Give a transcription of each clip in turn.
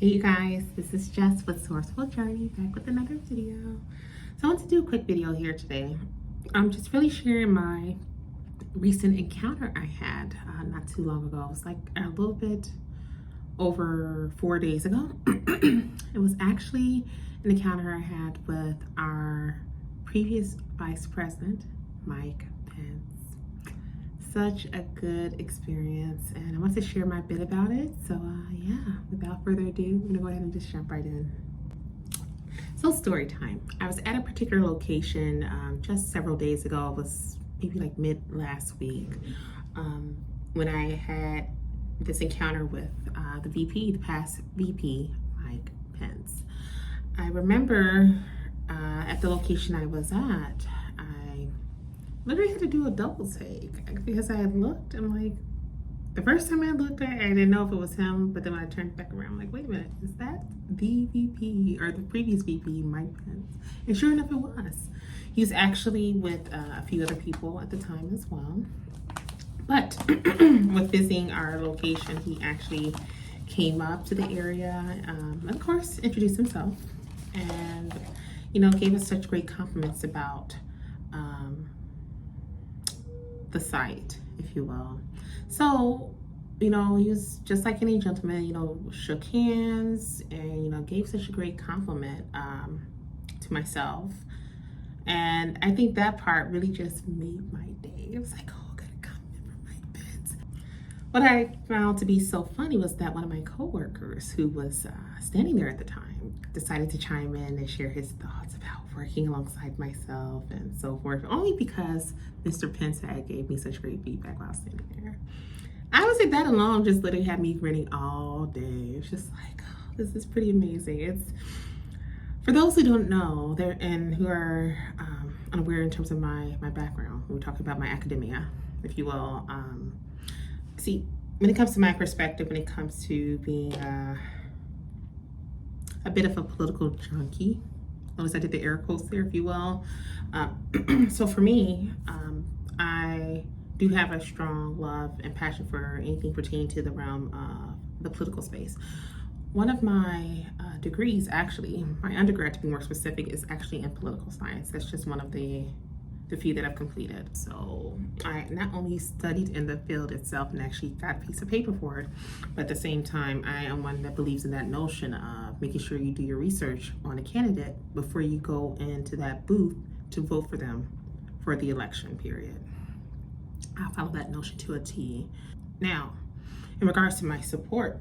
Hey you guys, this is Jess with Sourceful Journey, back with another video. So I want to do a quick video here today. I'm just really sharing my recent encounter I had not too long ago. It was like a little bit over 4 days ago. It was actually an encounter I had with our previous Vice President, Mike Pence. Such a good experience, and I want to share my bit about it. So yeah, without further ado, I'm gonna go ahead and just jump right in. So story time. I was at a particular location just several days ago. It was maybe like mid last week when I had this encounter with the past VP, Mike Pence. I remember at the location I was at, I literally had to do a double take because I had looked. I'm like, the first time I looked, I didn't know if it was him, but then when I turned back around, I'm like, wait a minute, is that the VP or the previous VP, Mike Pence? And sure enough, it was. He was actually with a few other people at the time as well. But with visiting our location, he actually came up to the area, and of course, introduced himself, and gave us such great compliments about the site, if you will. So, he was just like any gentleman, shook hands and, gave such a great compliment to myself. And I think that part really just made my day. It was like, oh, I got a compliment from Mike Pence. What I found to be so funny was that one of my coworkers who was standing there at the time decided to chime in and share his thoughts about working alongside myself and so forth, only because Mr. Pence had gave me such great feedback while standing there. I would say that alone just literally had me grinning all day. It's just like, oh, this is pretty amazing. It's, for those who don't know, and who are unaware in terms of my background, when we talk about my academia, if you will. See, when it comes to my perspective, when it comes to being a bit of a political junkie, notice I did the air quotes there, if you will. So for me, I do have a strong love and passion for anything pertaining to the realm of the political space. One of my degrees, actually, my undergrad to be more specific, is actually in political science. That's just one of the few that I've completed. So I not only studied in the field itself and actually got a piece of paper for it, but at the same time, I am one that believes in that notion of making sure you do your research on a candidate before you go into that booth to vote for them for the election period. I follow that notion to a T. Now, in regards to my support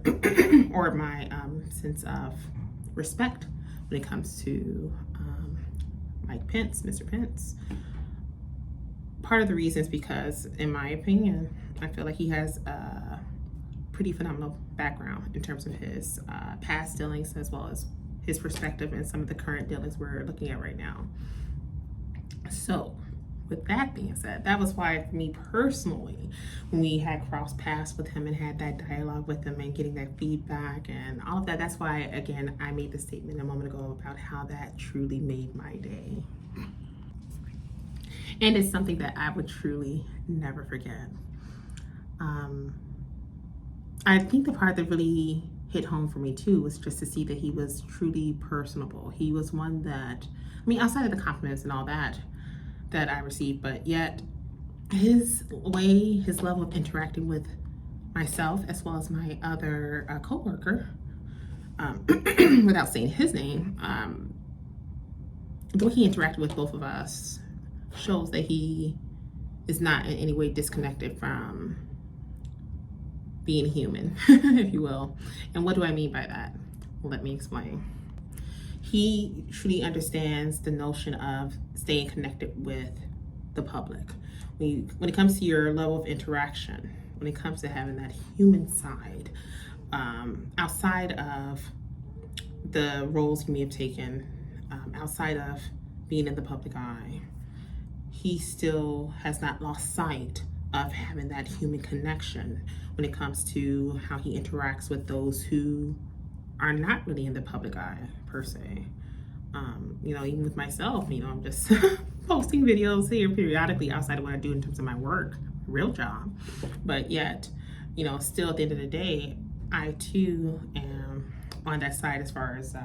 or my sense of respect when it comes to Mike Pence, Mr. Pence, part of the reason is because, in my opinion, I feel like he has a pretty phenomenal background in terms of his past dealings as well as his perspective and some of the current dealings we're looking at right now. So, with that being said, that was why, for me personally, when we had crossed paths with him and had that dialogue with him and getting that feedback and all of that, that's why, again, I made the statement a moment ago about how that truly made my day. And it's something that I would truly never forget. I think the part that really hit home for me too was just to see that he was truly personable. He was one that, outside of the compliments and all that I received, but yet his level of interacting with myself as well as my other co-worker, without saying his name, the way he interacted with both of us shows that he is not in any way disconnected from being human, if you will. And what do I mean by that? Let me explain. He truly understands the notion of staying connected with the public. When it comes to your level of interaction, when it comes to having that human side, outside of the roles you may have taken, outside of being in the public eye, he still has not lost sight of having that human connection when it comes to how he interacts with those who are not really in the public eye per se. Even with myself, I'm just posting videos here periodically outside of what I do in terms of my work, real job. But yet, still at the end of the day, I too am on that side as far as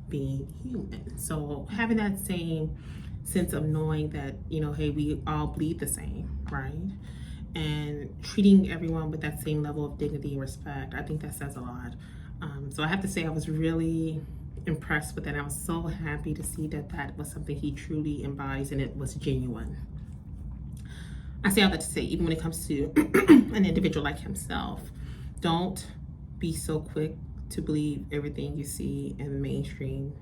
being human. So having that same sense of knowing that, you know, hey, we all bleed the same, right? And treating everyone with that same level of dignity and respect, I think that says a lot. So I have to say I was really impressed with that. I was so happy to see that that was something he truly embodies and it was genuine. I say all that to say, even when it comes to an individual like himself, don't be so quick to believe everything you see in the mainstream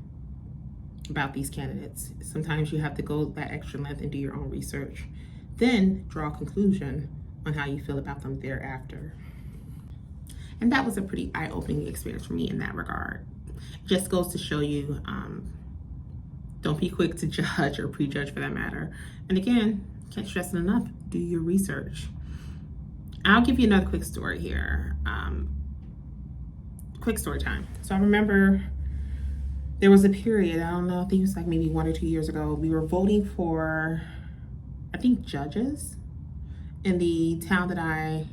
about these candidates. Sometimes you have to go that extra length and do your own research, then draw a conclusion on how you feel about them thereafter. And that was a pretty eye-opening experience for me in that regard. It just goes to show you, don't be quick to judge or prejudge for that matter. And again, can't stress it enough, do your research. I'll give you another quick story here. Quick story time. So I remember there was a period, I don't know, I think it was like maybe 1 or 2 years ago, we were voting for, I think, judges in the town that I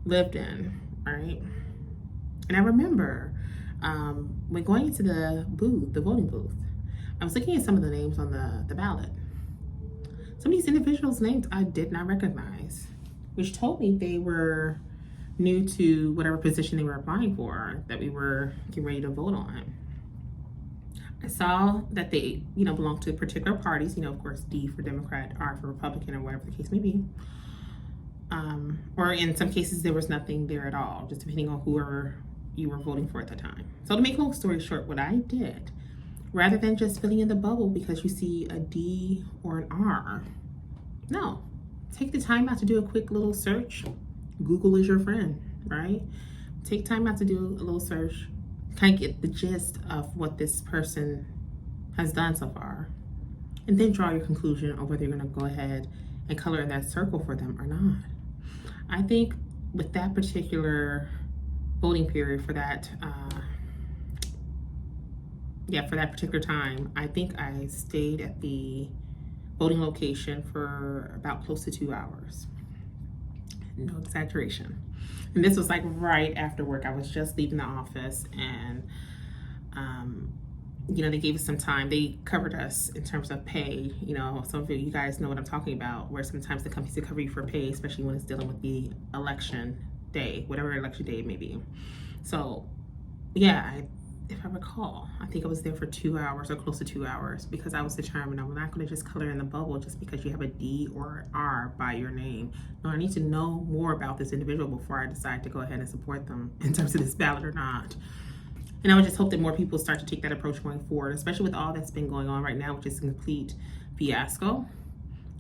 lived in, right? And I remember when going into the booth, the voting booth, I was looking at some of the names on the ballot. Some of these individuals' names I did not recognize, which told me they were new to whatever position they were applying for that we were getting ready to vote on. I saw that they, you know, belong to particular parties, you know, of course, D for Democrat, R for Republican, or whatever the case may be. Or in some cases, there was nothing there at all, just depending on whoever you were voting for at the time. So to make a long story short, what I did, rather than just filling in the bubble because you see a D or an R, no, take the time out to do a quick little search. Google is your friend, right? Take time out to do a little search, kind of get the gist of what this person has done so far, and then draw your conclusion on whether you're going to go ahead and color in that circle for them or not. I think with that particular voting period for that, for that particular time, I think I stayed at the voting location for about close to 2 hours. No exaggeration. And this was like right after work. I was just leaving the office, and you know, they gave us some time. They covered us in terms of pay. You know, some of you guys know what I'm talking about, where sometimes the companies cover you for pay, especially when it's dealing with the election day, whatever election day it may be. So yeah, if I recall, I think I was there for 2 hours or close to 2 hours because I was determined I'm not going to just color in the bubble just because you have a D or R by your name. No, I need to know more about this individual before I decide to go ahead and support them in terms of this ballot or not. And I would just hope that more people start to take that approach going forward, especially with all that's been going on right now, which is a complete fiasco.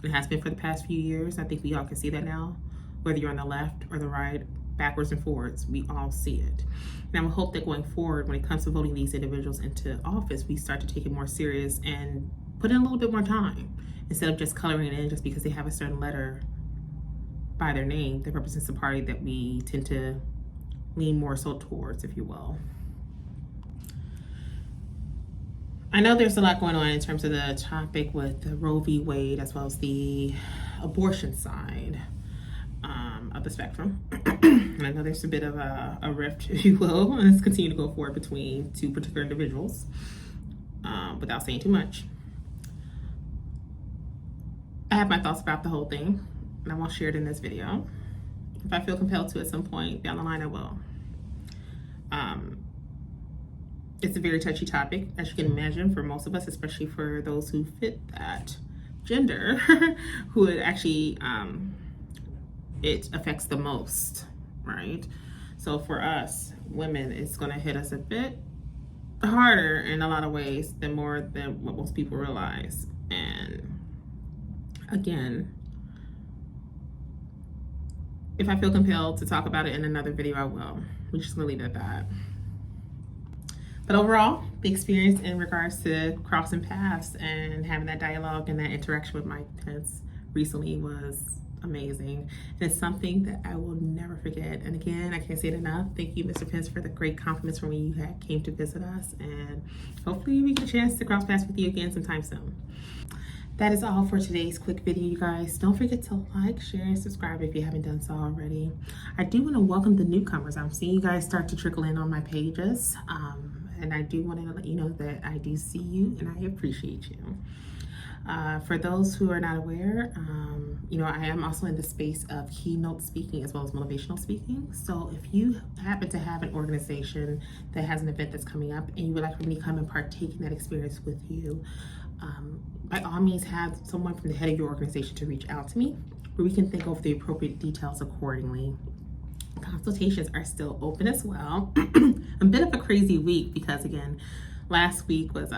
It has been for the past few years. I think we all can see that now, whether you're on the left or the right, backwards and forwards, we all see it. And I would hope that going forward, when it comes to voting these individuals into office, we start to take it more serious and put in a little bit more time instead of just coloring it in just because they have a certain letter by their name that represents the party that we tend to lean more so towards, if you will. I know there's a lot going on in terms of the topic with the Roe v. Wade as well as the abortion side of the spectrum. And I know there's a bit of a rift, if you will, and let's continue to go forward between two particular individuals without saying too much. I have my thoughts about the whole thing, and I won't share it in this video. If I feel compelled to at some point down the line, I will. It's a very touchy topic, as you can imagine, for most of us, especially for those who fit that gender, who it actually, it affects the most, right? So for us, women, it's gonna hit us a bit harder in a lot of ways than what most people realize. And again, if I feel compelled to talk about it in another video, I will. We're just gonna leave it at that. But overall, the experience in regards to crossing paths and having that dialogue and that interaction with Mike Pence recently was amazing. And it's something that I will never forget. And again, I can't say it enough. Thank you, Mr. Pence, for the great compliments from when you came to visit us. And hopefully we get a chance to cross paths with you again sometime soon. that is all for today's quick video, you guys. Don't forget to like, share, and subscribe if you haven't done so already. I do want to welcome the newcomers. I'm seeing you guys start to trickle in on my pages. And I do want to let you know that I do see you and I appreciate you. For those who are not aware, I am also in the space of keynote speaking as well as motivational speaking. So if you happen to have an organization that has an event that's coming up and you would like for me to come and partake in that experience with you, by all means have someone from the head of your organization to reach out to me where we can think over the appropriate details accordingly. Consultations are still open as well. A bit of a crazy week because, again, last week was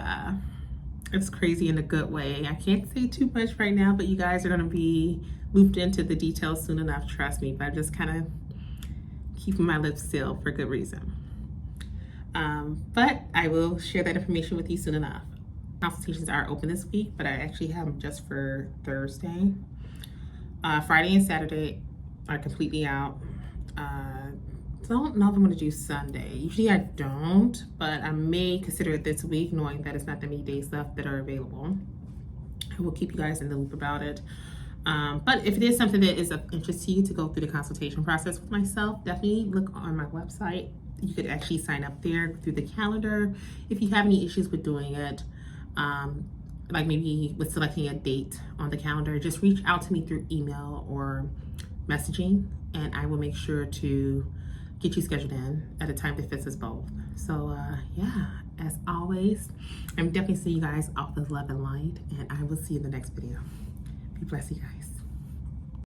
it's crazy in a good way. I can't say too much right now, but you guys are going to be looped into the details soon enough, trust me. But I'm just kind of keeping my lips sealed for good reason. But I will share that information with you soon enough. Consultations are open this week, but I actually have them just for Thursday. Friday and Saturday are completely out. Don't know if I'm going to do Sunday. Usually I don't, but I may consider it this week, knowing that it's not that many days left that are available. I will keep you guys in the loop about it. But if it is something that is of interest to you to go through the consultation process with myself, definitely look on my website. You could actually sign up there through the calendar. If you have any issues with doing it, like maybe with selecting a date on the calendar, just reach out to me through email or messaging, and I will make sure to get you scheduled in at a time that fits us both. So yeah, as always, I'm definitely seeing you guys off with love and light, and I will see you in the next video. Be blessed, you guys.